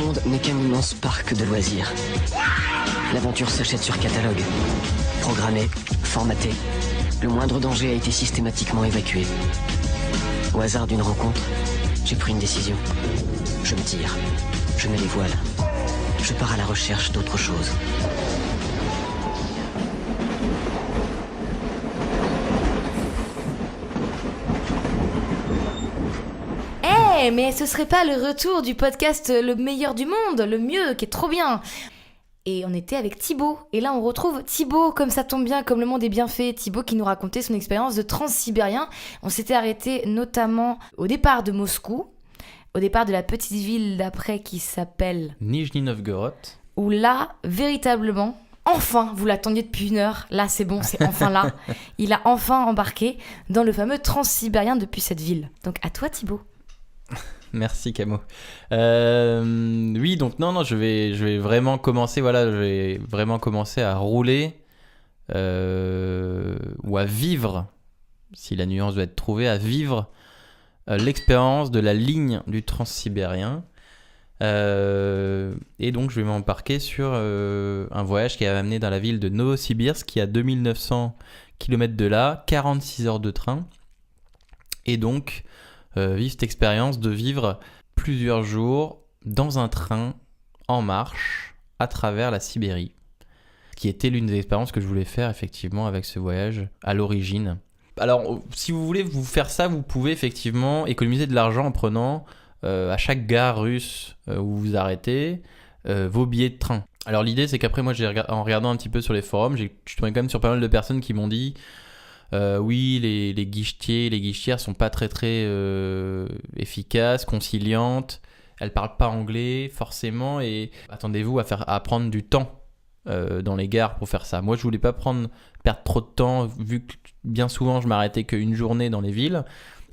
monde n'est qu'un immense parc de loisirs. L'aventure s'achète sur catalogue. Programmée, formatée, le moindre danger a été systématiquement évacué. Au hasard d'une rencontre, j'ai pris une décision. Je me tire, je mets les voiles. Je pars à la recherche d'autre chose. Mais ce serait pas le retour du podcast le meilleur du monde, le mieux, qui est trop bien. Et on était avec Thibaut. Et là, on retrouve Thibaut, comme ça tombe bien, comme le monde est bien fait. Thibaut qui nous racontait son expérience de transsibérien. On s'était arrêté notamment au départ de Moscou, au départ de la petite ville d'après qui s'appelle Nijni Novgorod. Où là, véritablement, enfin, vous l'attendiez depuis 1 heure. Là, c'est bon, c'est enfin là. Il a enfin embarqué dans le fameux transsibérien depuis cette ville. Donc à toi, Thibaut. Merci Camo. Oui, donc non, je vais vraiment commencer. Voilà, je vais vraiment commencer à rouler ou à vivre, si la nuance doit être trouvée, à vivre l'expérience de la ligne du transsibérien. Et donc je vais m'embarquer sur un voyage qui va m'amener dans la ville de Novosibirsk, qui est à 2900 km de là, 46 heures de train. Et donc vivre cette expérience de vivre plusieurs jours dans un train en marche à travers la Sibérie, qui était l'une des expériences que je voulais faire effectivement avec ce voyage à l'origine. Alors si vous voulez vous faire ça, vous pouvez effectivement économiser de l'argent en prenant à chaque gare russe où vous arrêtez vos billets de train. Alors l'idée c'est qu'après moi en regardant un petit peu sur les forums, je suis tombé quand même sur pas mal de personnes qui m'ont dit oui, les guichetiers, les guichetières sont pas très efficaces, conciliantes. Elles parlent pas anglais forcément et attendez-vous à prendre du temps dans les gares pour faire ça. Moi, je voulais pas perdre trop de temps vu que bien souvent je m'arrêtais qu'une journée dans les villes.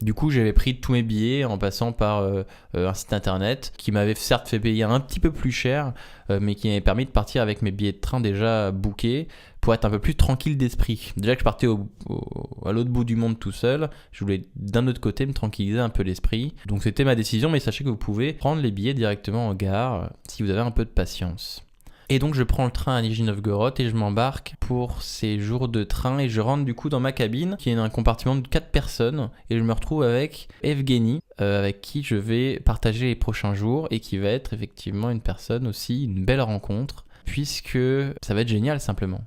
Du coup, j'avais pris tous mes billets en passant par un site internet qui m'avait certes fait payer un petit peu plus cher, mais qui m'avait permis de partir avec mes billets de train déjà bookés pour être un peu plus tranquille d'esprit. Déjà que je partais à l'autre bout du monde tout seul, je voulais d'un autre côté me tranquilliser un peu l'esprit. Donc c'était ma décision, mais sachez que vous pouvez prendre les billets directement en gare si vous avez un peu de patience. Et donc je prends le train à Nijni Novgorod et je m'embarque pour ces jours de train et je rentre du coup dans ma cabine qui est un compartiment de 4 personnes et je me retrouve avec Evgeny avec qui je vais partager les prochains jours et qui va être effectivement une personne aussi, une belle rencontre puisque ça va être génial simplement.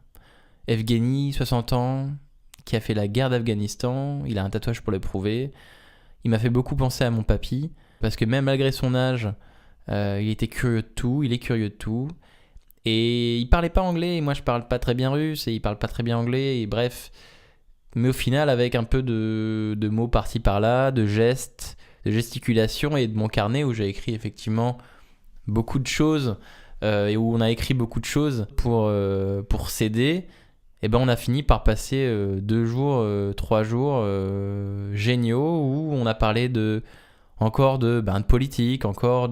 Evgeny, 60 ans, qui a fait la guerre d'Afghanistan, il a un tatouage pour le prouver, il m'a fait beaucoup penser à mon papy parce que même malgré son âge, il était curieux de tout, il est curieux de tout. Et il parlait pas anglais, et moi je parle pas très bien russe, et il parle pas très bien anglais, et bref. Mais au final, avec un peu de mots par-ci par-là, de gestes, de gesticulations, et de mon carnet où j'ai écrit effectivement beaucoup de choses, et où on a écrit beaucoup de choses pour s'aider, et ben on a fini par passer 2 jours, 3 jours géniaux, où on a parlé encore de politique, encore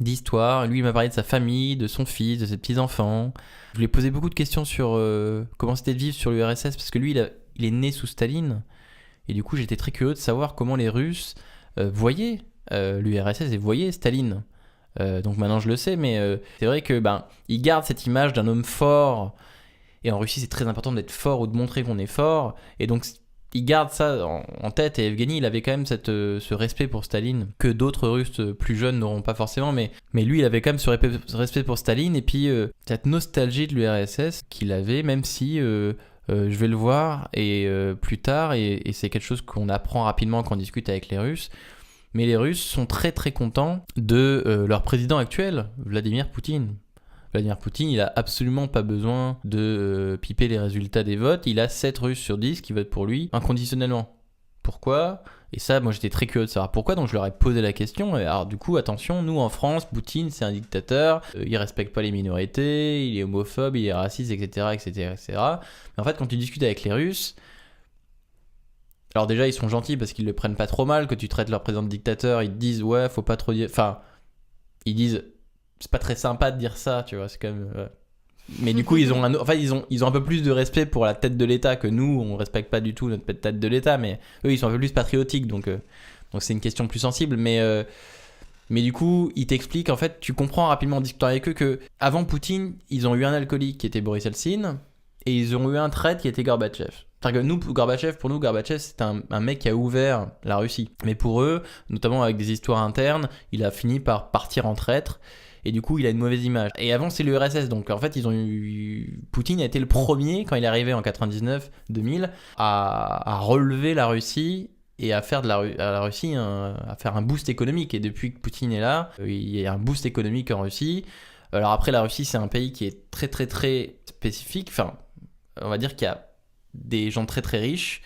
d'histoire. Lui, il m'a parlé de sa famille, de son fils, de ses petits-enfants. Je lui ai posé beaucoup de questions sur comment c'était de vivre sur l'URSS, parce que lui, il est né sous Staline. Et du coup, j'étais très curieux de savoir comment les Russes voyaient l'URSS et voyaient Staline. Donc maintenant, je le sais, mais c'est vrai que il garde cette image d'un homme fort. Et en Russie, c'est très important d'être fort ou de montrer qu'on est fort. Et donc, il garde ça en tête, et Evgeny, il avait quand même ce respect pour Staline que d'autres Russes plus jeunes n'auront pas forcément, mais lui, il avait quand même ce respect pour Staline, et puis cette nostalgie de l'URSS qu'il avait, même si je vais le voir plus tard, et c'est quelque chose qu'on apprend rapidement quand on discute avec les Russes, mais les Russes sont très très contents de leur président actuel, Vladimir Poutine. Vladimir Poutine, il a absolument pas besoin de piper les résultats des votes. Il a 7 Russes sur 10 qui votent pour lui inconditionnellement. Pourquoi ? Et ça, moi, j'étais très curieux de savoir pourquoi. Donc, je leur ai posé la question. Et alors, du coup, attention, nous, en France, Poutine, c'est un dictateur. Il respecte pas les minorités. Il est homophobe, il est raciste, etc., etc., etc. Mais en fait, quand tu discutes avec les Russes, alors déjà, ils sont gentils parce qu'ils le prennent pas trop mal. Que tu traites leur président de dictateur, ils te disent, ouais, faut pas trop dire... Enfin, ils disent... C'est pas très sympa de dire ça, tu vois, c'est quand même... Mais du coup, ils ont un peu plus de respect pour la tête de l'État que nous, on respecte pas du tout notre tête de l'État, mais eux, ils sont un peu plus patriotiques, donc c'est une question plus sensible. Mais Mais du coup, il t'explique, en fait, tu comprends rapidement en discutant avec eux que avant Poutine, ils ont eu un alcoolique qui était Boris Eltsine et ils ont eu un traître qui était Gorbatchev. C'est-à-dire que pour nous, Gorbatchev, c'est un mec qui a ouvert la Russie. Mais pour eux, notamment avec des histoires internes, il a fini par partir en traître. Et du coup, il a une mauvaise image. Et avant, c'est l'URSS. Donc, en fait, Poutine a été le premier, quand il est arrivé en 99-2000, à relever la Russie et à faire de la Russie à faire un boost économique. Et depuis que Poutine est là, il y a un boost économique en Russie. Alors après, la Russie, c'est un pays qui est très, très, très spécifique. Enfin, on va dire qu'il y a des gens très, très riches,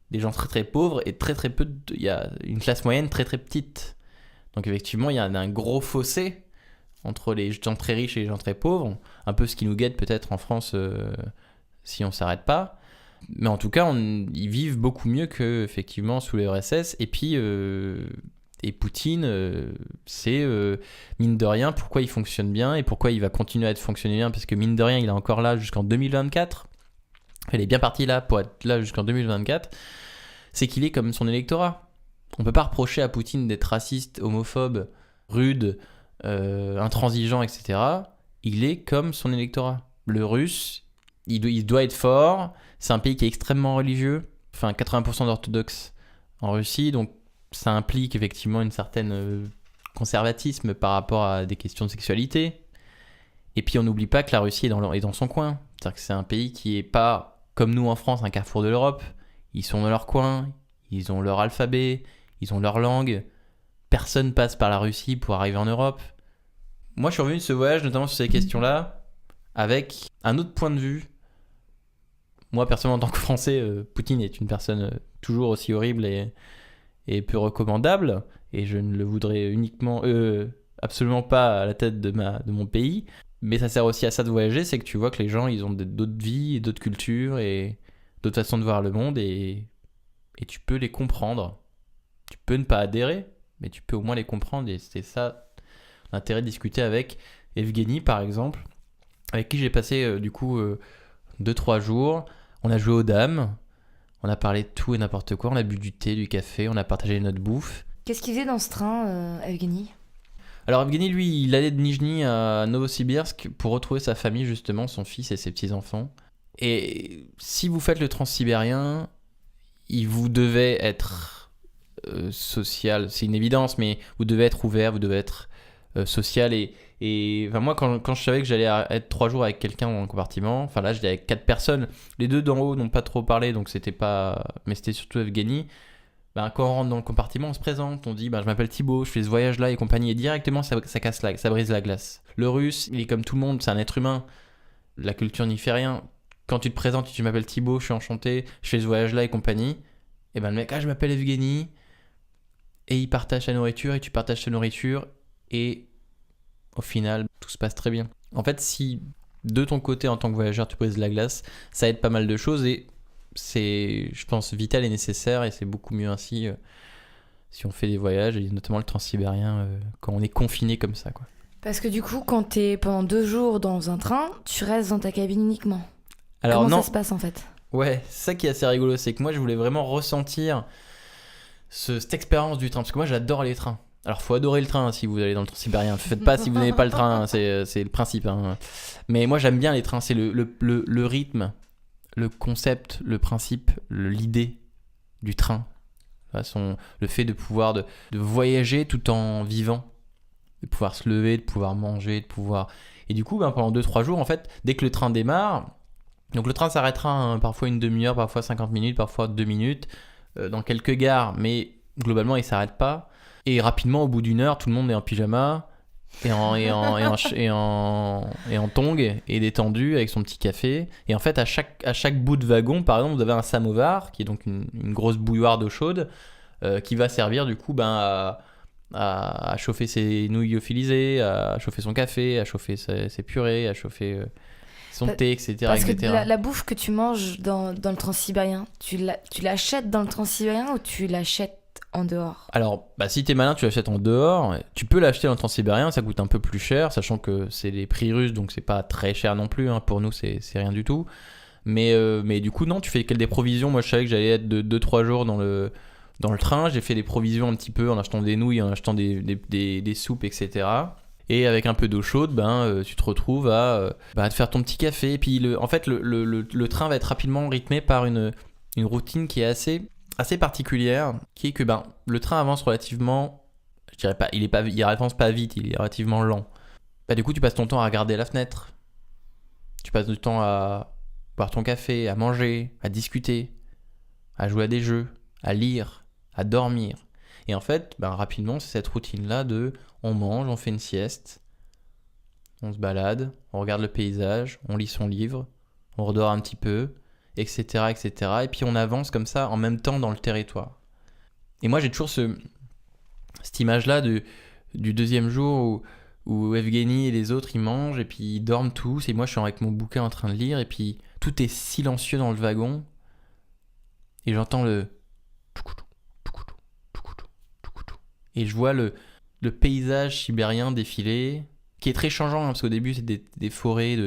des gens très, très pauvres et très, très peu... Il y a une classe moyenne très, très petite. Donc, effectivement, il y a un gros fossé entre les gens très riches et les gens très pauvres, un peu ce qui nous guette peut-être en France si on s'arrête pas. Mais en tout cas, ils vivent beaucoup mieux que effectivement sous l'URSS. Et puis, et Poutine, c'est mine de rien pourquoi il fonctionne bien et pourquoi il va continuer à fonctionner bien, parce que mine de rien, il est encore là jusqu'en 2024. Il est bien parti là pour être là jusqu'en 2024. C'est qu'il est comme son électorat. On peut pas reprocher à Poutine d'être raciste, homophobe, rude, intransigeant, etc. Il est comme son électorat. Le russe, il doit être fort. C'est un pays qui est extrêmement religieux. Enfin, 80% d'orthodoxes en Russie. Donc, ça implique effectivement une certaine conservatisme par rapport à des questions de sexualité. Et puis, on n'oublie pas que la Russie est dans son coin. C'est-à-dire que c'est un pays qui est pas, comme nous en France, un carrefour de l'Europe. Ils sont dans leur coin. Ils ont leur alphabet. Ils ont leur langue. Personne passe par la Russie pour arriver en Europe. Moi, je suis revenu de ce voyage, notamment sur ces questions-là, avec un autre point de vue. Moi, personnellement, en tant que Français, Poutine est une personne toujours aussi horrible et peu recommandable, et je ne le voudrais absolument pas à la tête de mon pays. Mais ça sert aussi à ça de voyager, c'est que tu vois que les gens, ils ont d'autres vies, d'autres cultures, et d'autres façons de voir le monde, et tu peux les comprendre. Tu peux ne pas adhérer, mais tu peux au moins les comprendre, et c'est ça l'intérêt de discuter avec Evgeny, par exemple, avec qui j'ai passé 2-3 jours. On a joué aux dames, on a parlé de tout et n'importe quoi, on a bu du thé, du café, on a partagé notre bouffe. Qu'est-ce qu'il faisait dans ce train, Evgeny ? Alors Evgeny, lui, il allait de Nijni à Novosibirsk pour retrouver sa famille, justement, son fils et ses petits-enfants. Et si vous faites le transsibérien, vous devez être social, c'est une évidence, mais vous devez être ouvert, vous devez être social. Et enfin, moi, quand je savais que j'allais être 3 jours avec quelqu'un en compartiment, enfin là, j'étais avec 4 personnes. Les 2 d'en haut n'ont pas trop parlé, donc c'était pas... Mais c'était surtout Evgeny. Ben, quand on rentre dans le compartiment, on se présente, on dit je m'appelle Thibaut, je fais ce voyage-là et compagnie. Et directement, ça brise la glace. Le russe, il est comme tout le monde, c'est un être humain. La culture n'y fait rien. Quand tu te présentes, tu m'appelles Thibaut, je suis enchanté, je fais ce voyage-là et compagnie. Et ben le mec, je m'appelle Evgeny. Et il partage sa nourriture et tu partages sa nourriture. Et au final, tout se passe très bien. En fait, si de ton côté, en tant que voyageur, tu brises la glace, ça aide pas mal de choses et c'est, je pense, vital et nécessaire et c'est beaucoup mieux ainsi si on fait des voyages, et notamment le transsibérien, quand on est confiné comme ça, quoi. Parce que du coup, quand t'es pendant 2 jours dans un train, tu restes dans ta cabine uniquement. Alors, Comment non. ça se passe en fait ? Ouais, c'est ça qui est assez rigolo, c'est que moi je voulais vraiment ressentir cette expérience du train, parce que moi j'adore les trains. Alors faut adorer le train si vous allez dans le transsibérien, faites pas si vous n'aimez pas le train, c'est le principe. Mais moi j'aime bien les trains, c'est le rythme, le concept, le principe, l'idée du train. Le fait de pouvoir de voyager tout en vivant, de pouvoir se lever, de pouvoir manger, de pouvoir... Et du coup pendant 2-3 jours en fait, dès que le train démarre, donc le train s'arrêtera parfois une demi-heure, parfois 50 minutes, parfois 2 minutes, dans quelques gares, mais globalement il s'arrête pas. Et rapidement, au bout d'1 heure, tout le monde est en pyjama et en tongs et détendu avec son petit café. Et en fait, à chaque bout de wagon, par exemple, vous avez un samovar qui est donc une grosse bouilloire d'eau chaude qui va servir du coup à chauffer ses nouilles lyophilisées, à chauffer son café, à chauffer ses purées, à chauffer son thé, etc. Parce etc. que la bouffe que tu manges dans le transsibérien, tu l'achètes dans le transsibérien ou tu l'achètes en dehors ? Alors, si t'es malin, tu l'achètes en dehors. Tu peux l'acheter dans le transsibérien, ça coûte un peu plus cher, sachant que c'est les prix russes, donc c'est pas très cher non plus. Pour nous, c'est rien du tout. Mais du coup, non, tu fais des provisions. Moi, je savais que j'allais être de 2-3 jours dans Dans le train, j'ai fait des provisions un petit peu en achetant des nouilles, en achetant des soupes, etc. Et avec un peu d'eau chaude, tu te retrouves à te faire ton petit café. Et puis, le train va être rapidement rythmé par une routine qui est assez particulière, qui est que le train avance relativement, je dirais pas, il avance pas vite, il est relativement lent. Du coup, tu passes ton temps à regarder la fenêtre. Tu passes du temps à boire ton café, à manger, à discuter, à jouer à des jeux, à lire, à dormir. Et en fait, rapidement, c'est cette routine-là de on mange, on fait une sieste, on se balade, on regarde le paysage, on lit son livre, on redort un petit peu, etc., etc. Et puis on avance comme ça en même temps dans le territoire. Et moi, j'ai toujours cette image-là du deuxième jour où Evgeny et les autres, ils mangent et puis ils dorment tous. Et moi, je suis avec mon bouquin en train de lire et puis tout est silencieux dans le wagon. Et j'entends le... Et je vois le paysage sibérien défiler, qui est très changeant, parce qu'au début, c'est des forêts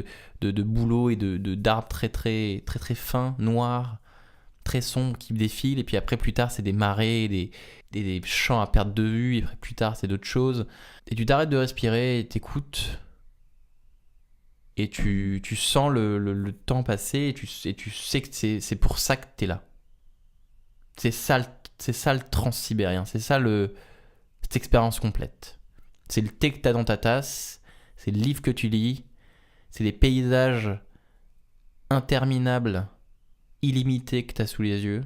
de bouleaux et d'arbres très, très, très, très fins, noirs, très sombres, qui défilent. Et puis après, plus tard, c'est des marais, des champs à perte de vue. Et après, plus tard, c'est d'autres choses. Et tu t'arrêtes de respirer et t'écoutes. Et tu sens le temps passer et tu sais que c'est pour ça que t'es là. C'est ça le transsibérien. C'est ça cette expérience complète. C'est le thé que t'as dans ta tasse, c'est le livre que tu lis, c'est des paysages interminables, illimités que t'as sous les yeux.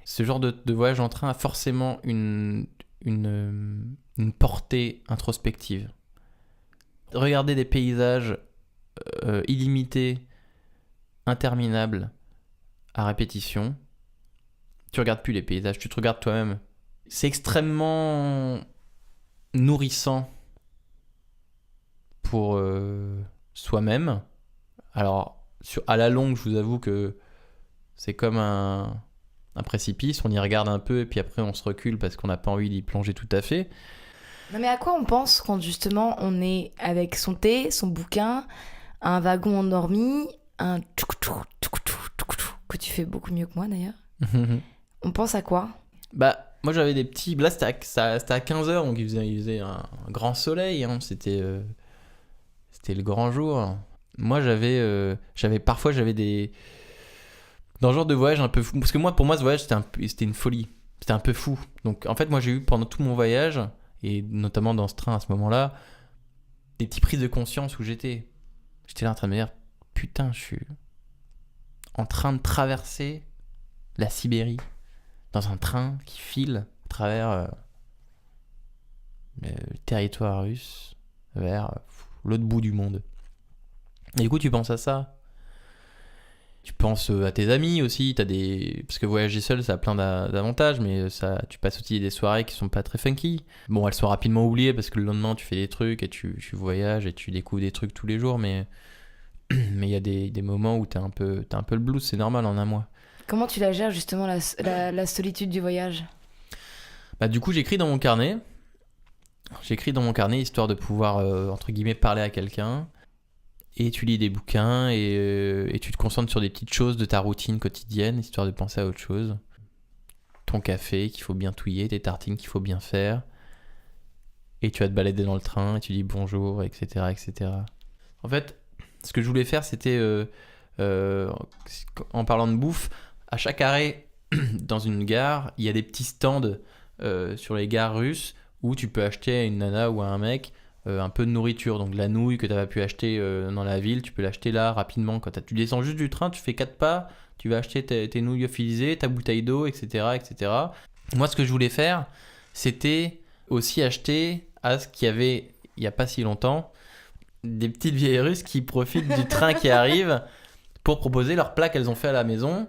Ce genre de voyage en train a forcément une portée introspective. Regarder des paysages illimités, interminables, à répétition, tu regardes plus les paysages, tu te regardes toi-même. C'est extrêmement nourrissant pour soi-même. Alors, à la longue, je vous avoue que c'est comme un précipice. On y regarde un peu et puis après on se recule parce qu'on n'a pas envie d'y plonger tout à fait. Non mais à quoi on pense quand justement on est avec son thé, son bouquin, un wagon endormi, un que tu fais beaucoup mieux que moi d'ailleurs. On pense à quoi ? Moi j'avais des petits... Là c'était à 15h, donc il faisait un grand soleil, hein. C'était le grand jour. Moi parfois j'avais des... Dans ce genre de voyage un peu fou, parce que pour moi ce voyage c'était une folie, c'était un peu fou. Donc en fait moi j'ai eu pendant tout mon voyage, et notamment dans ce train à ce moment-là, des petites prises de conscience où j'étais là en train de me dire, putain, je suis en train de traverser la Sibérie dans un train qui file à travers le territoire russe vers l'autre bout du monde. Et du coup, tu penses à ça. Tu penses à tes amis aussi. Parce que voyager seul, ça a plein d'avantages, mais tu passes aussi des soirées qui sont pas très funky. Bon, elles sont rapidement oubliées parce que le lendemain, tu fais des trucs et tu voyages et tu découvres des trucs tous les jours, mais il y a des moments où t'as un peu le blues, c'est normal en un mois. Comment tu la gères justement la solitude du voyage ? Du coup, j'écris dans mon carnet. Histoire de pouvoir, entre guillemets, parler à quelqu'un. Et tu lis des bouquins et tu te concentres sur des petites choses de ta routine quotidienne, histoire de penser à autre chose. Ton café qu'il faut bien touiller, tes tartines qu'il faut bien faire. Et tu vas te balader dans le train et tu dis bonjour, etc., etc. En fait, ce que je voulais faire, c'était, en parlant de bouffe, à chaque arrêt dans une gare, il y a des petits stands sur les gares russes où tu peux acheter à une nana ou à un mec un peu de nourriture. Donc la nouille que tu n'as pas pu acheter dans la ville, tu peux l'acheter là rapidement. Quand tu descends juste du train, tu fais 4 pas, tu vas acheter tes nouilles lyophilisées, ta bouteille d'eau, etc., etc. Moi, ce que je voulais faire, c'était aussi acheter à ce qu'il y avait, il n'y a pas si longtemps, des petites vieilles russes qui profitent du train qui arrive pour proposer leurs plats qu'elles ont fait à la maison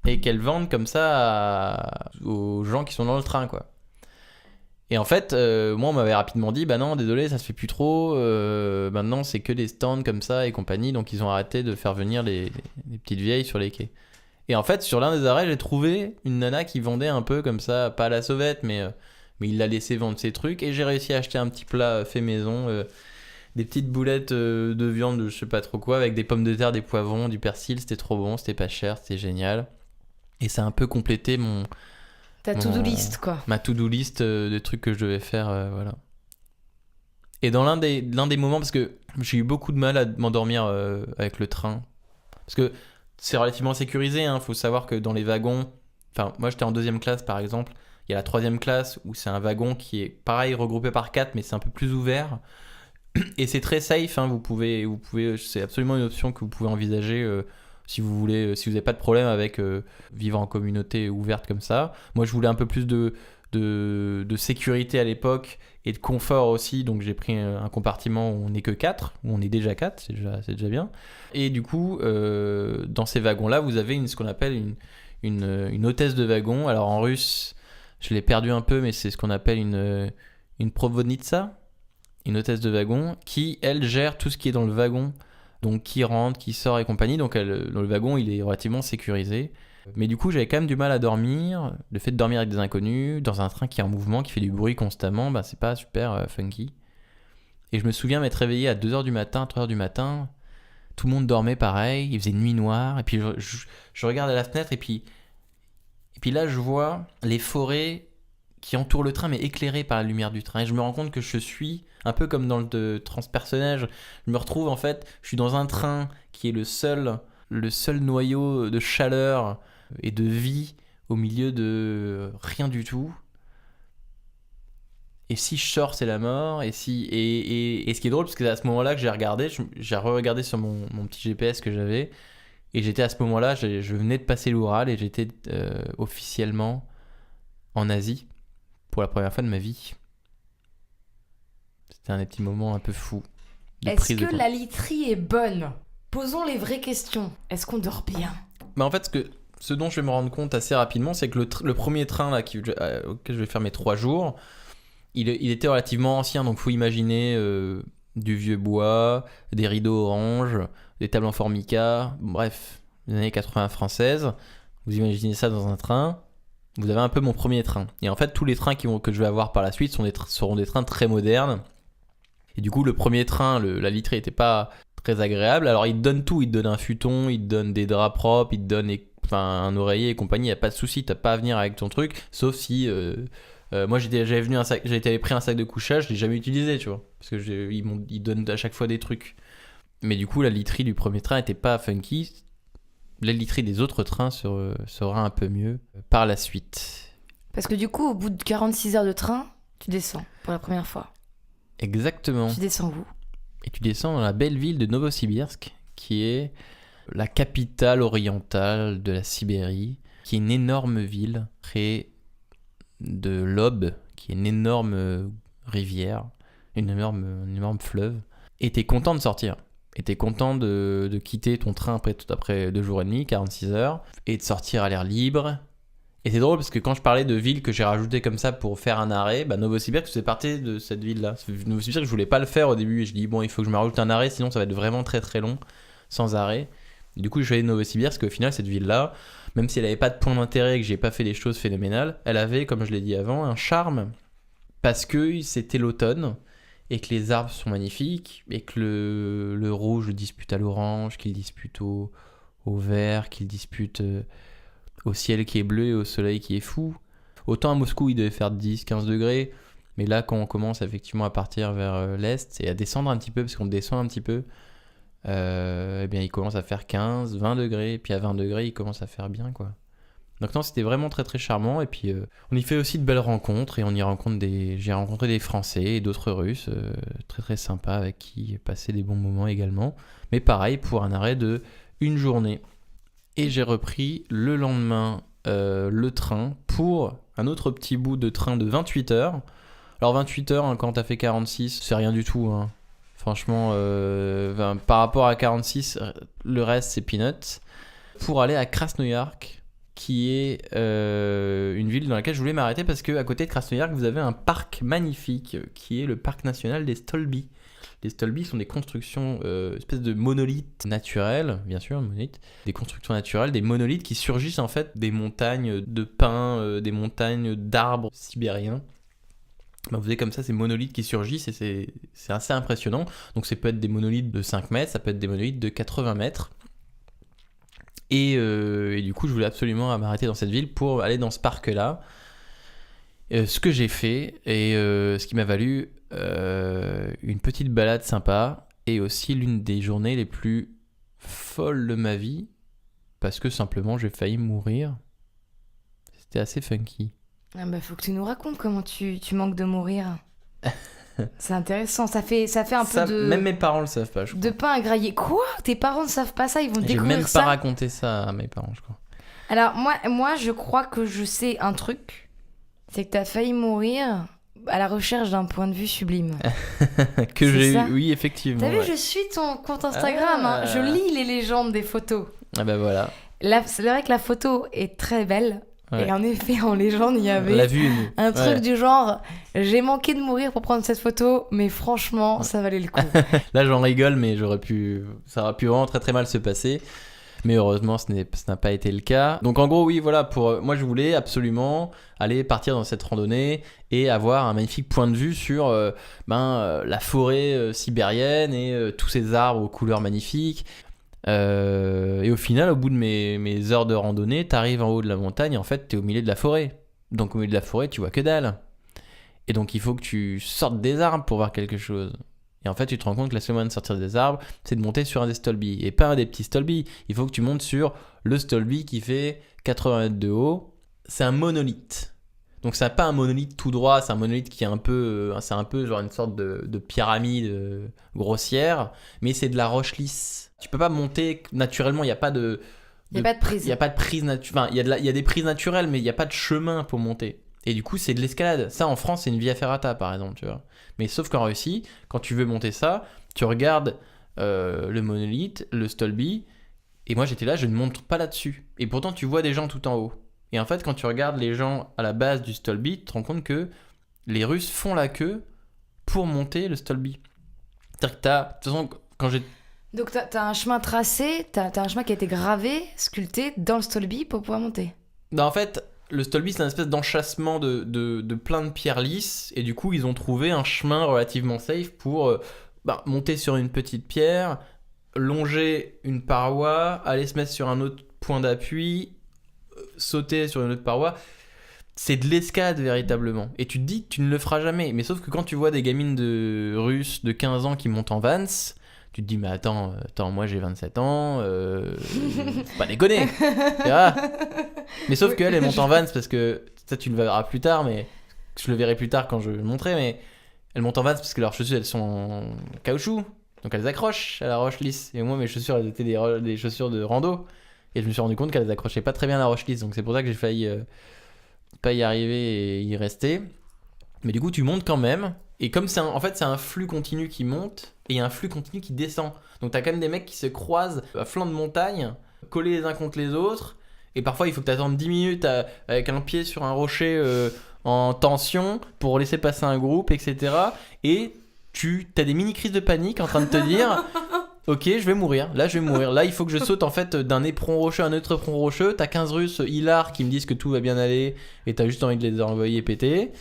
et qu'elles vendent comme ça aux gens qui sont dans le train, quoi. Et en fait, moi, on m'avait rapidement dit, non, désolé, ça se fait plus trop. Maintenant, c'est que des stands comme ça et compagnie. Donc, ils ont arrêté de faire venir les petites vieilles sur les quais. Et en fait, sur l'un des arrêts, j'ai trouvé une nana qui vendait un peu comme ça, pas à la sauvette, mais il l'a laissé vendre ses trucs. Et j'ai réussi à acheter un petit plat fait maison, des petites boulettes de viande, je sais pas trop quoi, avec des pommes de terre, des poivrons, du persil. C'était trop bon, c'était pas cher, c'était génial. Et ça a un peu complété Ta to-do list, quoi. Ma to-do list de trucs que je devais faire, voilà. Et dans l'un des moments, parce que j'ai eu beaucoup de mal à m'endormir avec le train, parce que c'est relativement sécurisé, hein. Faut savoir que dans les wagons, enfin moi j'étais en 2e classe par exemple, il y a la 3e classe où c'est un wagon qui est pareil regroupé par 4 mais c'est un peu plus ouvert et c'est très safe, hein. Vous pouvez, c'est absolument une option que vous pouvez envisager si vous voulez, si vous n'avez pas de problème avec vivre en communauté ouverte comme ça. Moi je voulais un peu plus de sécurité à l'époque et de confort aussi, donc j'ai pris un compartiment où on n'est que 4, où on est déjà 4, c'est déjà bien. Et du coup, dans ces wagons-là, vous avez ce qu'on appelle une hôtesse de wagon. Alors en russe, je l'ai perdu un peu, mais c'est ce qu'on appelle une provodnitsa, une hôtesse de wagon, qui, elle, gère tout ce qui est dans le wagon, donc qui rentre, qui sort et compagnie. Donc dans le wagon, il est relativement sécurisé. Mais du coup, j'avais quand même du mal à dormir. Le fait de dormir avec des inconnus, dans un train qui est en mouvement, qui fait du bruit constamment, bah, c'est pas super funky. Et je me souviens m'être réveillé à 2h du matin, 3h du matin. Tout le monde dormait pareil, il faisait nuit noire. Et puis je regarde à la fenêtre et puis là, je vois les forêts qui entourent le train, mais éclairées par la lumière du train. Et je me rends compte que je suis, un peu comme dans le transpersonnage, je me retrouve en fait, je suis dans un train qui est le seul noyau de chaleur et de vie au milieu de rien du tout. Et si je sors, c'est la mort. Et ce qui est drôle, parce que c'est à ce moment-là que j'ai re-regardé sur mon petit GPS que j'avais, et j'étais à ce moment-là, je venais de passer l'Oural et j'étais officiellement en Asie pour la première fois de ma vie. C'était un des petits moments un peu fous. Est-ce que la literie est bonne ? Posons les vraies questions. Est-ce qu'on dort bien ? Mais en fait, ce dont je vais me rendre compte assez rapidement, c'est que le premier train là, auquel je vais faire mes 3 jours, il était relativement ancien, donc faut imaginer du vieux bois, des rideaux orange, des tables en formica, bref, les années 80 françaises. Vous imaginez ça dans un train, vous avez un peu mon premier train. Et en fait, tous les trains que je vais avoir par la suite seront des trains très modernes. Et du coup, le premier train, la literie n'était pas très agréable. Alors, il te donne tout, il te donne un futon, il te donne des draps propres, il te donne un oreiller et compagnie, il n'y a pas de souci, t'as pas à venir avec ton truc, sauf si... moi j'avais pris un sac de couchage, je l'ai jamais utilisé, tu vois, parce que ils donnent à chaque fois des trucs. Mais du coup la literie du premier train était pas funky. La literie des autres trains sera un peu mieux par la suite. Parce que du coup au bout de 46 heures de train, tu descends pour la première fois. Exactement. Tu descends où ? Et tu descends dans la belle ville de Novosibirsk, qui est la capitale orientale de la Sibérie, qui est une énorme ville créée de l'Ob, qui est une énorme rivière, une énorme fleuve. Et t'es content de sortir. Et t'es content de quitter ton train après 2 jours et demi, 46 heures, et de sortir à l'air libre. Et c'est drôle parce que quand je parlais de villes que j'ai rajoutées comme ça pour faire un arrêt, Novosibirsk faisait partie de cette ville-là. Novosibirsk, je voulais pas le faire au début, et je dis bon, il faut que je me rajoute un arrêt, sinon ça va être vraiment très très long, sans arrêt. Et du coup, je suis allé de Novosibirsk, au final, cette ville-là, même si elle n'avait pas de point d'intérêt et que j'ai pas fait des choses phénoménales, elle avait, comme je l'ai dit avant, un charme parce que c'était l'automne et que les arbres sont magnifiques et que le rouge le dispute à l'orange, qu'il dispute au vert, qu'il dispute au ciel qui est bleu et au soleil qui est fou. Autant à Moscou, il devait faire 10-15 degrés, mais là, quand on commence effectivement à partir vers l'est et à descendre un petit peu, parce qu'on descend un petit peu, eh bien il commence à faire 15-20 degrés, et puis à 20 degrés il commence à faire bien, quoi. Donc non, c'était vraiment très très charmant. Et puis on y fait aussi de belles rencontres, et j'ai rencontré des Français et d'autres Russes très très sympas avec qui passer des bons moments également, mais pareil pour un arrêt de 1 journée. Et j'ai repris le lendemain le train pour un autre petit bout de train de 28 heures. Alors 28 heures, hein, quand t'as fait 46, c'est rien du tout, hein. Franchement, par rapport à 46, le reste c'est peanuts. Pour aller à Krasnoïarsk, qui est une ville dans laquelle je voulais m'arrêter parce qu'à côté de Krasnoïarsk, vous avez un parc magnifique qui est le parc national des Stolby. Les Stolby sont des constructions, espèces de monolithes naturels, bien sûr, monolithes, des constructions naturelles, des monolithes qui surgissent en fait des montagnes de pins, des montagnes d'arbres sibériens. Vous avez comme ça ces monolithes qui surgissent et c'est assez impressionnant. Donc ça peut être des monolithes de 5 mètres, ça peut être des monolithes de 80 mètres. Et du coup, je voulais absolument m'arrêter dans cette ville pour aller dans ce parc-là. Ce que j'ai fait et ce qui m'a valu une petite balade sympa et aussi l'une des journées les plus folles de ma vie parce que simplement j'ai failli mourir. C'était assez funky. Ah bah faut que tu nous racontes comment tu manques de mourir. C'est intéressant, ça fait un peu Ça, de... Même mes parents le savent pas, je crois. De pain à grailler. Quoi ? Tes parents ne savent pas ça, ils vont J'ai découvrir même ça. pas raconté ça à mes parents, je crois. Alors moi, je crois que je sais un truc. C'est que t'as failli mourir à la recherche d'un point de vue sublime. Que C'est j'ai ça. eu, oui, effectivement. T'as vu, ouais. je suis ton compte Instagram. Ah. Hein. Je lis les légendes des photos. Ah bah voilà. C'est vrai que la photo est très belle. Ouais. Et en effet, en légende, il y On l'a avait vu, nous. un truc Ouais. du genre j'ai manqué de mourir pour prendre cette photo, mais franchement, ça valait le coup. Là, j'en rigole, mais ça aurait pu vraiment très très mal se passer. Mais heureusement, ça n'a pas été le cas. Donc en gros, oui, voilà, moi je voulais absolument aller partir dans cette randonnée et avoir un magnifique point de vue sur la forêt sibérienne et tous ces arbres aux couleurs magnifiques. Et au final, au bout de mes heures de randonnée, t'arrives en haut de la montagne et en fait, t'es au milieu de la forêt. Donc au milieu de la forêt, tu vois que dalle. Et donc il faut que tu sortes des arbres pour voir quelque chose. Et en fait, tu te rends compte que la seule moyen de sortir des arbres, c'est de monter sur un des stolbis. Et pas un des petits stolbis. Il faut que tu montes sur le stolbi qui fait 80 mètres de haut. C'est un monolithe. Donc c'est pas un monolithe tout droit, c'est un monolithe qui est un peu genre une sorte de pyramide grossière, mais c'est de la roche lisse. Tu peux pas monter naturellement, il n'y a pas de... Il n'y a pas de prise. Il y a pas de prise naturelle. Enfin, il y a des prises naturelles, mais il n'y a pas de chemin pour monter. Et du coup, c'est de l'escalade. Ça, en France, c'est une via ferrata, par exemple, tu vois. Mais sauf qu'en Russie, quand tu veux monter ça, tu regardes le monolithe, le stolbi, et moi, j'étais là, je ne monte pas là-dessus. Et pourtant, tu vois des gens tout en haut. Et en fait, quand tu regardes les gens à la base du stolbi, tu te rends compte que les Russes font la queue pour monter le stolbi. C'est-à-dire que de toute façon, quand j'ai... Donc t'as un chemin tracé, t'as un chemin qui a été gravé, sculpté dans le stolbi pour pouvoir monter. Non, en fait, le stolbi, c'est une espèce d'enchâssement de plein de pierres lisses, et du coup, ils ont trouvé un chemin relativement safe pour monter sur une petite pierre, longer une paroi, aller se mettre sur un autre point d'appui, sauter sur une autre paroi. C'est de l'escalade véritablement. Et tu te dis que tu ne le feras jamais. Mais sauf que quand tu vois des gamines russes de 15 ans qui montent en Vans, tu te dis, mais attends, moi j'ai 27 ans, faut pas déconner. Tu vois. Mais sauf qu'elle, elle monte en Vans parce que, ça tu le verras plus tard, mais je le verrai plus tard quand je le montrerai, mais elles montent en Vans parce que leurs chaussures, elles sont en caoutchouc. Donc elles accrochent à la roche lisse. Et moi, mes chaussures, elles étaient des chaussures de rando. Et je me suis rendu compte qu'elles accrochaient pas très bien à la roche lisse. Donc c'est pour ça que j'ai failli pas y arriver et y rester. Mais du coup, tu montes quand même. Et comme c'est un flux continu qui monte et il y a un flux continu qui descend. Donc t'as quand même des mecs qui se croisent à flanc de montagne, collés les uns contre les autres. Et parfois, il faut que tu attendes 10 minutes avec un pied sur un rocher en tension pour laisser passer un groupe, etc. Et t'as des mini-crises de panique en train de te dire... Ok, je vais mourir. Là, il faut que je saute en fait d'un éperon rocheux à un autre éperon rocheux. T'as 15 Russes hilars qui me disent que tout va bien aller et t'as juste envie de les envoyer péter.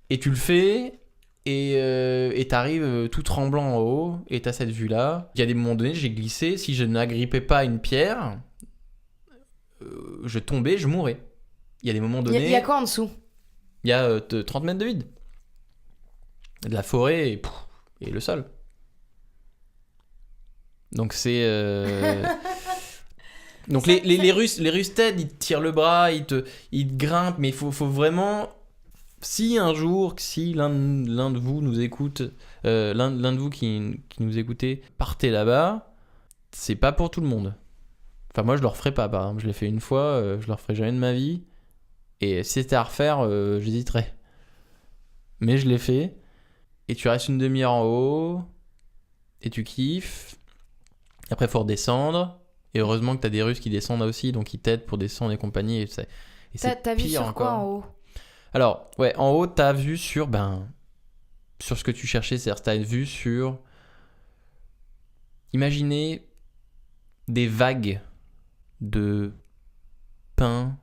Et tu le fais et t'arrives tout tremblant en haut et t'as cette vue-là. Il y a des moments donnés, j'ai glissé. Si je n'agrippais pas une pierre, je tombais, je mourais. Il y a des moments donnés... Il y a quoi en dessous ? Il y a 30 mètres de vide. De la forêt et le sol. Donc c'est... Donc les Russes t'aident, ils te tirent le bras, ils te grimpent, mais il faut vraiment... Si l'un de vous nous écoute, l'un de vous qui nous écoutez, partez là-bas, c'est pas pour tout le monde. Enfin moi je le referai pas, par exemple. Je l'ai fait une fois, je le referai jamais de ma vie. Et si c'était à refaire, j'hésiterais. Mais je l'ai fait. Et tu restes une demi-heure en haut, et tu kiffes. Après, il faut redescendre. Et heureusement que tu as des Russes qui descendent aussi, donc ils t'aident pour descendre et compagnie. Et c'est t'as vu pire sur encore. quoi en haut ? Alors, ouais, en haut, tu as vu sur ce que tu cherchais. C'est-à-dire, tu as vu sur... Imaginez des vagues de pins,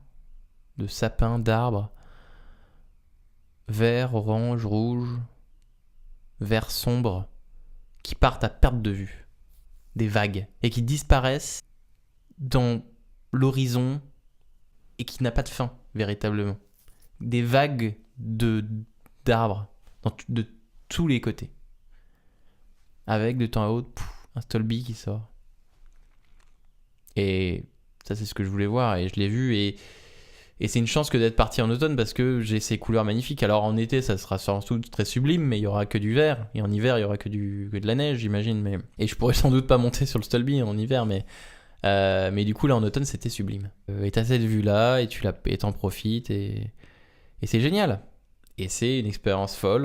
de sapins, d'arbres, vert, orange, rouge, vert sombre, qui partent à perte de vue. Des vagues, et qui disparaissent dans l'horizon et qui n'a pas de fin, véritablement. des vagues d'arbres de tous les côtés. Avec de temps à autre, un Stolby qui sort. Et ça, c'est ce que je voulais voir et je l'ai vu. Et c'est une chance que d'être parti en automne parce que j'ai ces couleurs magnifiques. Alors en été, ça sera sans doute très sublime, mais il y aura que du vert. Et en hiver, il y aura que de la neige, j'imagine. Et je pourrais sans doute pas monter sur le Stolby en hiver, mais du coup, là, en automne, c'était sublime. Et t'as cette vue-là, et t'en profites, et c'est génial. Et c'est une expérience folle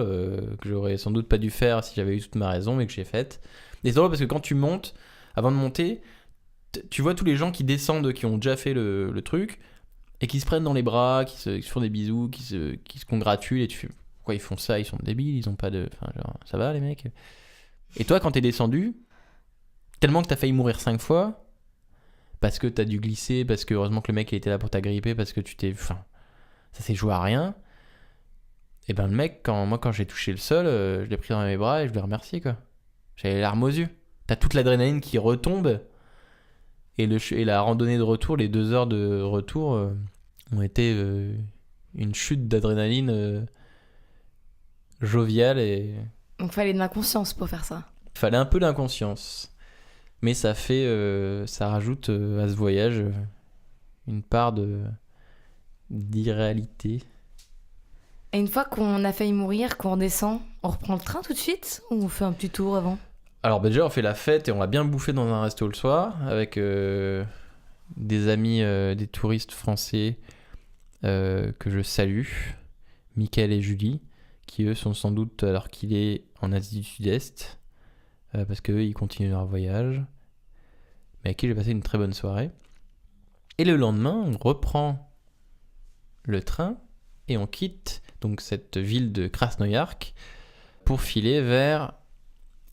que j'aurais sans doute pas dû faire si j'avais eu toute ma raison, mais que j'ai faite. Et c'est drôle parce que quand tu montes, avant de monter, tu vois tous les gens qui descendent, qui ont déjà fait le truc, et qui se prennent dans les bras, qui se font des bisous, qui se congratulent, et tu fais, pourquoi ils font ça? Ils sont débiles, ils ont pas de... Enfin, genre, ça va les mecs? Et toi, quand t'es descendu, tellement que t'as failli mourir 5 fois, parce que t'as dû glisser, parce que heureusement que le mec il était là pour t'agripper, parce que tu t'es... Enfin, ça s'est joué à rien. Et ben le mec, quand j'ai touché le sol, je l'ai pris dans mes bras et je l'ai remercié, quoi. J'avais les larmes aux yeux. T'as toute l'adrénaline qui retombe, et la randonnée de retour, les 2 heures de retour, ont été une chute d'adrénaline joviale. Et Donc fallait de l'inconscience pour faire ça. fallait un peu d'inconscience. Mais ça rajoute à ce voyage une part d'irréalité. Et une fois qu'on a failli mourir, qu'on redescend, on reprend le train tout de suite ou on fait un petit tour avant? Alors déjà on fait la fête et on va bien bouffer dans un resto le soir avec des amis, des touristes français que je salue, Mickaël et Julie, qui eux sont sans doute, alors qu'il est en Asie du Sud-Est, parce qu'eux ils continuent leur voyage, mais avec qui j'ai passé une très bonne soirée. Et le lendemain on reprend le train et on quitte donc cette ville de Krasnoïarsk pour filer vers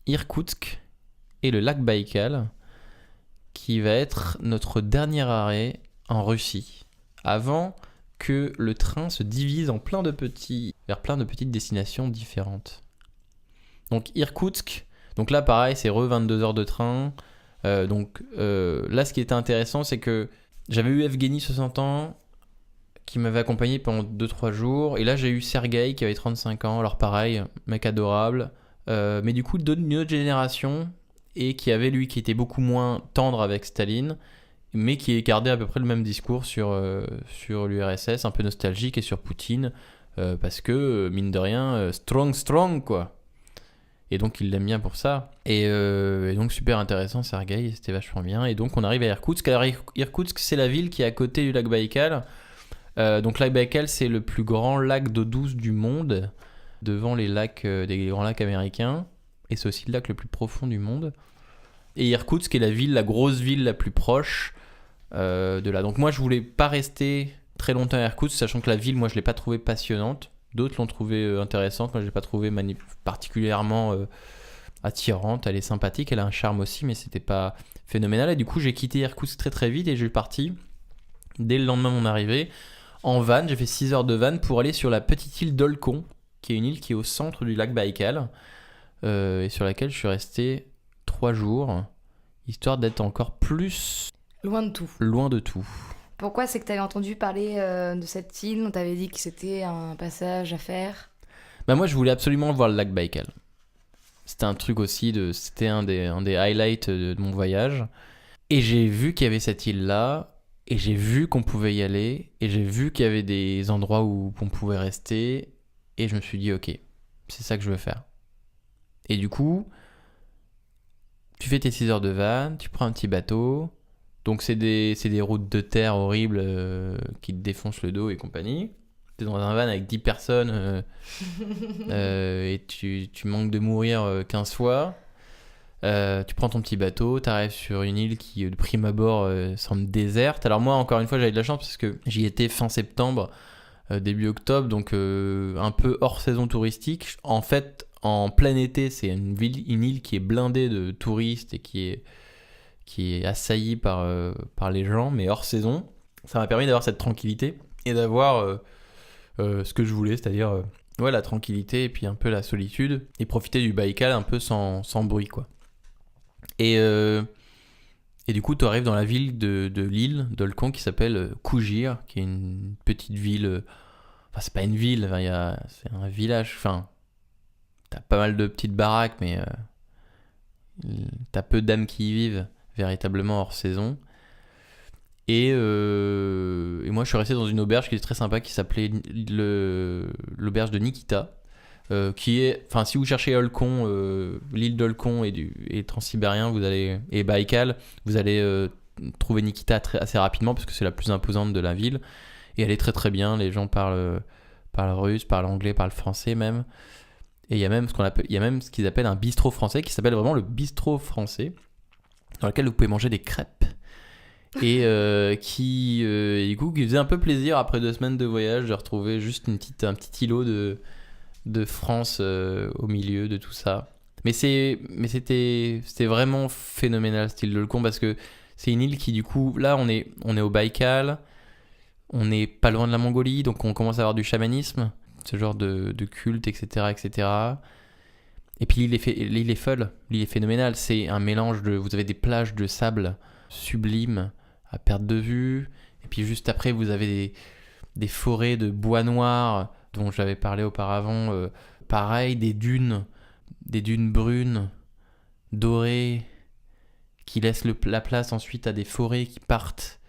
Irkoutsk et le lac Baïkal, qui va être notre dernier arrêt en Russie, avant que le train se divise vers plein de petites destinations différentes. Donc Irkoutsk, donc là pareil, c'est 22 heures de train. Là, ce qui était intéressant, c'est que j'avais eu Evgeny 60 ans, qui m'avait accompagné pendant 2-3 jours, et là j'ai eu Sergueï qui avait 35 ans, alors pareil, mec adorable, mais du coup d'une autre génération, et qui était beaucoup moins tendre avec Staline, mais qui gardait à peu près le même discours sur l'URSS, un peu nostalgique, et sur Poutine, parce que, mine de rien, strong, quoi. Et donc il l'aime bien pour ça. Et donc super intéressant, Sergueï, c'était vachement bien. Et donc on arrive à Irkoutsk. Alors Irkoutsk, c'est la ville qui est à côté du lac Baïkal. Donc lac Baïkal, c'est le plus grand lac d'eau douce du monde, devant les grands lacs américains, et c'est aussi le lac le plus profond du monde. Et Irkoutsk est la grosse ville la plus proche de là. Donc moi, je voulais pas rester très longtemps à Irkoutsk, sachant que la ville, moi, je l'ai pas trouvée passionnante. D'autres l'ont trouvée intéressante. Moi, je l'ai pas trouvée particulièrement attirante. Elle est sympathique, elle a un charme aussi, mais c'était pas phénoménal. Et du coup, j'ai quitté Irkoutsk très très vite et j'ai parti dès le lendemain de mon arrivée en van. J'ai fait 6 heures de van pour aller sur la petite île d'Olkhon, qui est une île qui est au centre du lac Baïkal, et sur laquelle je suis resté 3 jours, histoire d'être encore plus Loin de tout. loin de tout. Pourquoi? C'est que t'avais entendu parler de cette île, on t'avait dit que c'était un passage à faire. Bah moi, je voulais absolument voir le lac Baïkal. C'était un truc aussi, c'était un des highlights de mon voyage. Et j'ai vu qu'il y avait cette île-là, et j'ai vu qu'on pouvait y aller, et j'ai vu qu'il y avait des endroits où on pouvait rester, et je me suis dit, ok, c'est ça que je veux faire. Et du coup, tu fais tes 6 heures de van, tu prends un petit bateau, donc c'est des routes de terre horribles qui te défoncent le dos et compagnie. T'es dans un van avec 10 personnes et tu manques de mourir 15 fois. Tu prends ton petit bateau, t'arrives sur une île qui de prime abord semble déserte. Alors moi, encore une fois, j'avais de la chance parce que j'y étais fin septembre, début octobre, donc un peu hors saison touristique. En fait, en plein été, c'est une île qui est blindée de touristes et qui est assaillie par les gens, mais hors saison. Ça m'a permis d'avoir cette tranquillité et d'avoir ce que je voulais, c'est-à-dire la tranquillité et puis un peu la solitude, et profiter du Baïkal un peu sans bruit, quoi. Et du coup, tu arrives dans la ville de l'île d'Olkhon qui s'appelle Kougir, qui est une petite ville Enfin, c'est pas une ville, enfin, c'est un village. Enfin, t'as pas mal de petites baraques, mais t'as peu d'âmes qui y vivent, véritablement hors saison. Et moi, je suis resté dans une auberge qui est très sympa, qui s'appelait l'auberge de Nikita. Qui est, enfin, si vous cherchez Olkhon, l'île d'Olkhon et Transsibérien, et Baïkal, vous allez trouver Nikita assez rapidement parce que c'est la plus imposante de la ville et elle est très très bien. Les gens parlent russe, parlent anglais, parlent français même. Et il y a même ce qu'ils appellent un bistrot français qui s'appelle vraiment le bistrot français, dans lequel vous pouvez manger des crêpes. Et qui faisait un peu plaisir après 2 semaines de voyage de retrouver juste un petit îlot de France au milieu de tout ça. Mais c'était vraiment phénoménal cette île d'Olkhon parce que c'est une île qui du coup, là on est au Baïkal, on n'est pas loin de la Mongolie, donc on commence à avoir du chamanisme, ce genre de culte, etc., etc. Et puis l'île est folle, l'île est phénoménale, c'est un mélange vous avez des plages de sable sublimes à perte de vue, et puis juste après vous avez des forêts de bois noir dont j'avais parlé auparavant, pareil, des dunes brunes, dorées, qui laissent la place ensuite à des forêts qui partent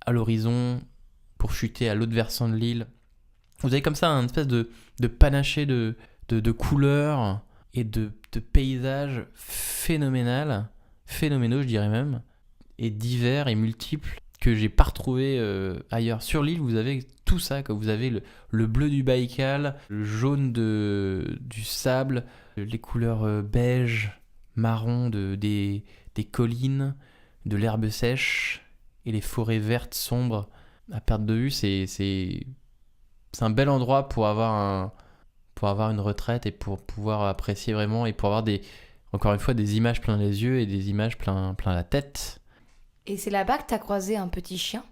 à l'horizon pour chuter à l'autre versant de l'île. Vous avez comme ça un espèce de panaché de couleurs et de paysages phénoménaux, je dirais même, et divers et multiples, que j'ai pas retrouvé ailleurs. Sur l'île, vous avez tout ça, quoi. Vous avez le bleu du Baïkal, le jaune du sable, les couleurs beige, marron des collines, de l'herbe sèche et les forêts vertes sombres à perte de vue. C'est un bel endroit pour avoir une retraite et pour pouvoir apprécier vraiment et pour avoir encore une fois des images plein les yeux et des images plein la tête. Et c'est là-bas que t'as croisé un petit chien?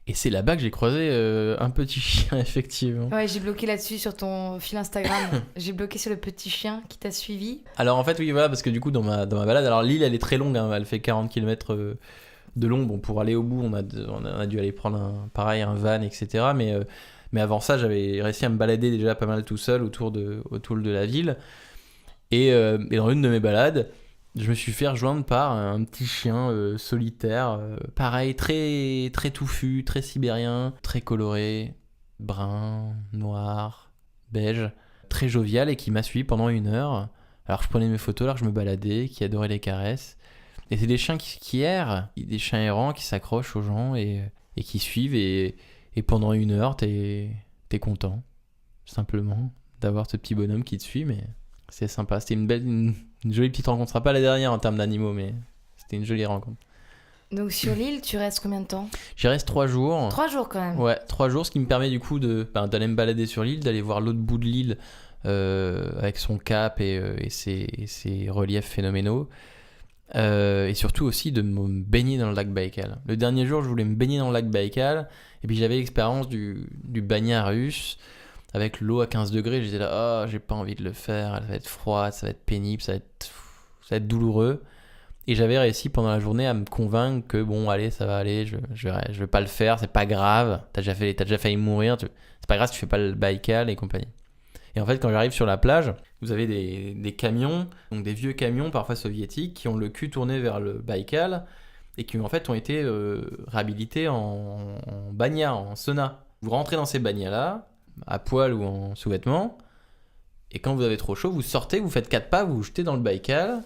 Et c'est là-bas que j'ai croisé un petit chien, effectivement. Ouais, j'ai bloqué là-dessus sur ton fil Instagram. J'ai bloqué sur le petit chien qui t'a suivi. Alors en fait, oui, voilà, parce que du coup, dans ma balade, alors l'île, elle est très longue, hein, elle fait 40 km de long. Bon, pour aller au bout, on a dû aller prendre un van, etc. Mais avant ça, j'avais réussi à me balader déjà pas mal tout seul autour de la ville. Et dans une de mes balades, je me suis fait rejoindre par un petit chien solitaire, pareil, très, très touffu, très sibérien, très coloré, brun, noir, beige, très jovial et qui m'a suivi pendant 1 heure. Alors je prenais mes photos, alors je me baladais, qui adorait les caresses. Et c'est des chiens qui errent, des chiens errants qui s'accrochent aux gens et qui suivent. Et pendant 1 heure, t'es content, simplement, d'avoir ce petit bonhomme qui te suit, mais c'est sympa. C'était une jolie petite rencontre. Ce sera pas la dernière en termes d'animaux, mais c'était une jolie rencontre. Donc sur l'île, tu restes combien de temps? J'y reste 3 jours. 3 jours quand même. Ouais, 3 jours, ce qui me permet du coup d'aller me balader sur l'île, d'aller voir l'autre bout de l'île avec son cap et ses reliefs phénoménaux. Et surtout aussi de me baigner dans le lac Baïkal. Le dernier jour, je voulais me baigner dans le lac Baïkal et puis j'avais l'expérience du bagnat russe avec l'eau à 15 degrés. J'étais là, oh, j'ai pas envie de le faire, elle va être froide, ça va être pénible, ça va être douloureux. Et j'avais réussi pendant la journée à me convaincre que bon, allez, ça va aller, je vais pas le faire, c'est pas grave, t'as déjà failli mourir, c'est pas grave si tu fais pas le Baïkal et compagnie. Et en fait, quand j'arrive sur la plage, vous avez des camions, donc des vieux camions, parfois soviétiques, qui ont le cul tourné vers le Baïkal et qui en fait ont été réhabilités en bagnat, en sauna. Vous rentrez dans ces bagnats-là, à poil ou en sous-vêtements, et quand vous avez trop chaud, vous sortez, vous faites 4 pas, vous vous jetez dans le Baïkal,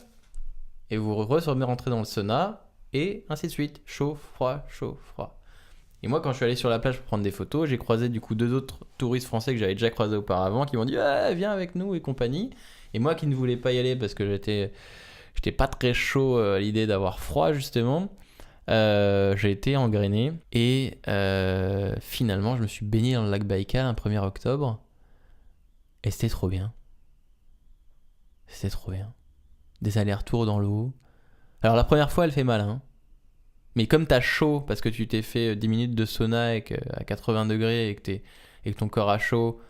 et vous rentrez dans le sauna, et ainsi de suite. Chaud, froid, chaud, froid. Et moi, quand je suis allé sur la plage pour prendre des photos, j'ai croisé du coup 2 autres touristes français que j'avais déjà croisés auparavant, qui m'ont dit ah, viens avec nous et compagnie. Et moi qui ne voulais pas y aller parce que j'étais pas très chaud à l'idée d'avoir froid justement, j'ai été engrainé et finalement je me suis baigné dans le lac Baïkal un 1er octobre et c'était trop bien. C'était trop bien. Des allers-retours dans l'eau. Alors la première fois elle fait mal, hein. Mais comme t'as chaud parce que tu t'es fait 10 minutes de sauna à 80 degrés et que ton corps a chaud,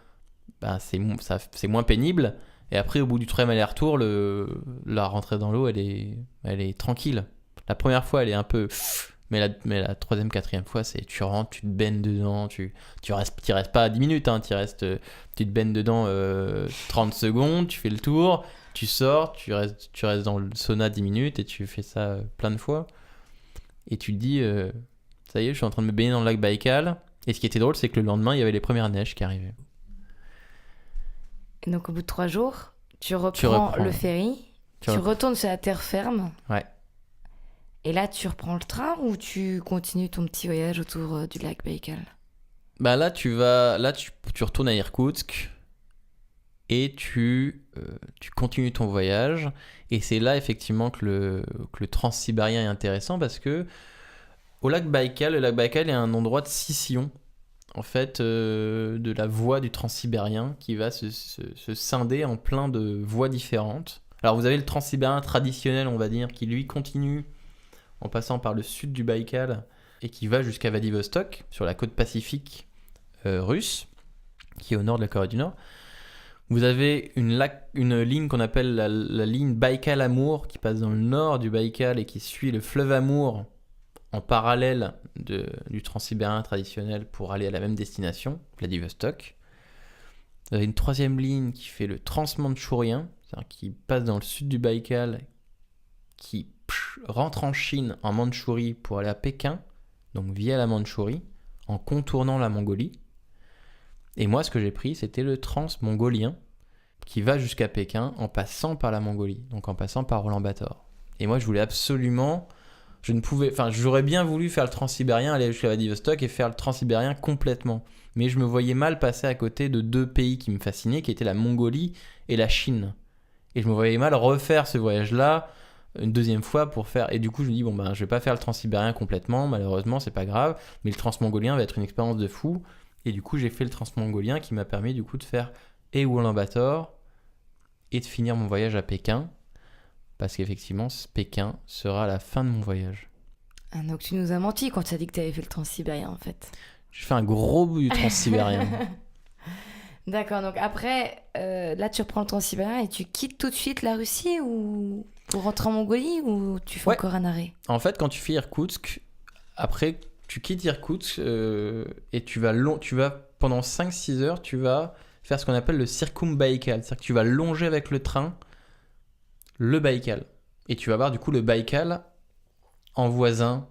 bah c'est moins pénible. Et après, au bout du 3e aller-retour, la rentrée dans l'eau, elle est tranquille. La première fois, elle est un peu Mais la troisième, quatrième fois, c'est tu rentres, tu te baignes dedans, tu restes pas 10 minutes, hein, tu te baignes dedans 30 secondes, tu fais le tour, tu sors, tu restes dans le sauna 10 minutes et tu fais ça plein de fois. Et tu te dis, ça y est, je suis en train de me baigner dans le lac Baïkal. Et ce qui était drôle, c'est que le lendemain, il y avait les premières neiges qui arrivaient. Et donc au bout de 3 jours, tu reprends le ferry, tu retournes sur la terre ferme. Ouais. Et là, tu reprends le train ou tu continues ton petit voyage autour du lac Baïkal? Bah là, tu retournes à Irkoutsk et tu continues ton voyage. Et c'est là, effectivement, que le transsibérien est intéressant parce que le lac Baïkal est un endroit de scission, en fait, de la voie du transsibérien qui va se scinder en plein de voies différentes. Alors, vous avez le transsibérien traditionnel, on va dire, qui lui continue en passant par le sud du Baïkal et qui va jusqu'à Vladivostok, sur la côte pacifique russe, qui est au nord de la Corée du Nord. Vous avez une ligne qu'on appelle la ligne Baïkal-Amour, qui passe dans le nord du Baïkal et qui suit le fleuve Amour en parallèle du transsibérien traditionnel pour aller à la même destination, Vladivostok. Vous avez une troisième ligne qui fait le transmandchourien, c'est-à-dire qui passe dans le sud du Baïkal, qui rentre en Chine, en Mandchourie, pour aller à Pékin, donc via la Mandchourie, en contournant la Mongolie. Et moi, ce que j'ai pris, c'était le transmongolien, qui va jusqu'à Pékin en passant par la Mongolie, donc en passant par Ulaanbaatar. Et moi, je voulais absolument... j'aurais bien voulu faire le transsibérien, aller jusqu'à Vladivostok et faire le transsibérien complètement. Mais je me voyais mal passer à côté de 2 pays qui me fascinaient, qui étaient la Mongolie et la Chine. Et je me voyais mal refaire ce voyage-là une deuxième fois pour faire... Et du coup, je me dis, je vais pas faire le transsibérien complètement, malheureusement, c'est pas grave, mais le transmongolien va être une expérience de fou. Et du coup, j'ai fait le transmongolien qui m'a permis du coup de faire Ulaanbaatar et de finir mon voyage à Pékin. Parce qu'effectivement, Pékin sera la fin de mon voyage. Ah, donc tu nous as menti quand tu as dit que tu avais fait le transsibérien en fait. J'ai fait un gros bout du transsibérien. D'accord, donc après, là tu reprends le transsibérien et tu quittes tout de suite la Russie ou pour rentrer en Mongolie ou tu fais encore un arrêt? En fait, quand tu fais Irkoutsk, après tu quittes Irkoutsk et tu vas pendant 5-6 heures, tu vas faire ce qu'on appelle le circumbaïkal. C'est-à-dire que tu vas longer avec le train le Baïkal. Et tu vas voir du coup le Baïkal en voisin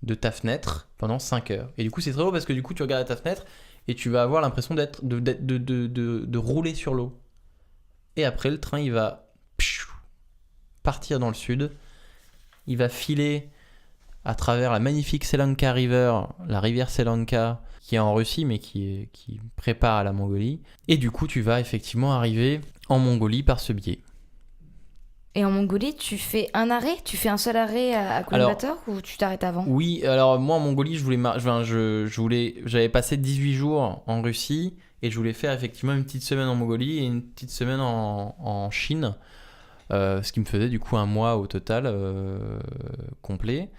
de ta fenêtre pendant 5 heures. Et du coup, c'est très beau parce que du coup, tu regardes à ta fenêtre et tu vas avoir l'impression de rouler sur l'eau. Et après, le train, il va partir dans le sud. Il va filer à travers la magnifique Selanka River, la rivière Selanka, qui est en Russie, mais qui prépare à la Mongolie. Et du coup, tu vas effectivement arriver en Mongolie par ce biais. Et en Mongolie, tu fais un arrêt? Tu fais un seul arrêt à Ulaanbaatar ou tu t'arrêtes avant? Oui, alors moi en Mongolie, j'avais passé 18 jours en Russie et je voulais faire effectivement une petite semaine en Mongolie et une petite semaine en Chine, ce qui me faisait du coup un mois au total complet.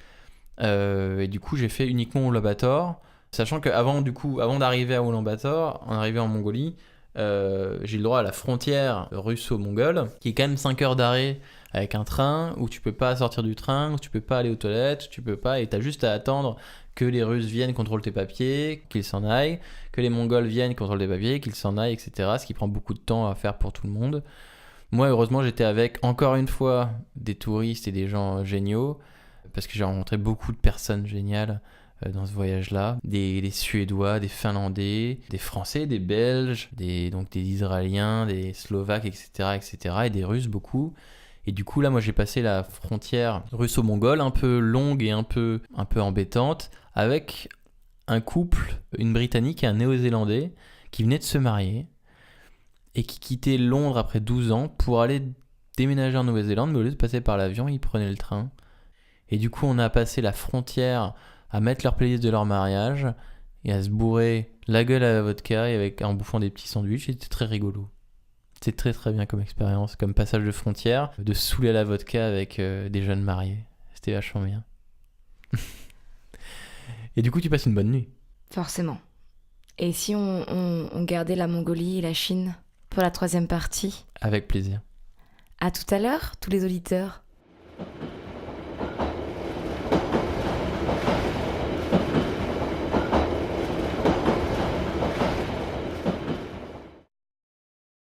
Et du coup, j'ai fait uniquement Ulaanbaatar, sachant qu'avant d'arriver à Ulaanbaatar, en arrivant en Mongolie, j'ai le droit à la frontière russo-mongole, qui est quand même 5 heures d'arrêt avec un train où tu peux pas sortir du train, où tu peux pas aller aux toilettes, et t'as juste à attendre que les Russes viennent, contrôlent tes papiers, qu'ils s'en aillent, que les Mongols viennent, contrôlent tes papiers, qu'ils s'en aillent, etc. Ce qui prend beaucoup de temps à faire pour tout le monde. Moi, heureusement, j'étais avec, encore une fois, des touristes et des gens géniaux, parce que j'ai rencontré beaucoup de personnes géniales dans ce voyage-là, des Suédois, des Finlandais, des Français, des Belges, des Israéliens, des Slovaques, etc., et des Russes beaucoup. Et du coup, là, moi, j'ai passé la frontière russo-mongole, un peu longue et un peu embêtante, avec un couple, une Britannique et un Néo-Zélandais, qui venaient de se marier et qui quittaient Londres après 12 ans pour aller déménager en Nouvelle-Zélande, mais au lieu de passer par l'avion, ils prenaient le train. Et du coup, on a passé la frontière à mettre leur playlist de leur mariage et à se bourrer la gueule à la vodka et en bouffant des petits sandwichs. C'était très rigolo. C'était très très bien comme expérience, comme passage de frontière, de saouler à la vodka avec des jeunes mariés. C'était vachement bien. Et du coup, tu passes une bonne nuit. Forcément. Et si on gardait la Mongolie et la Chine pour la 3e partie? Avec plaisir. À tout à l'heure, tous les auditeurs.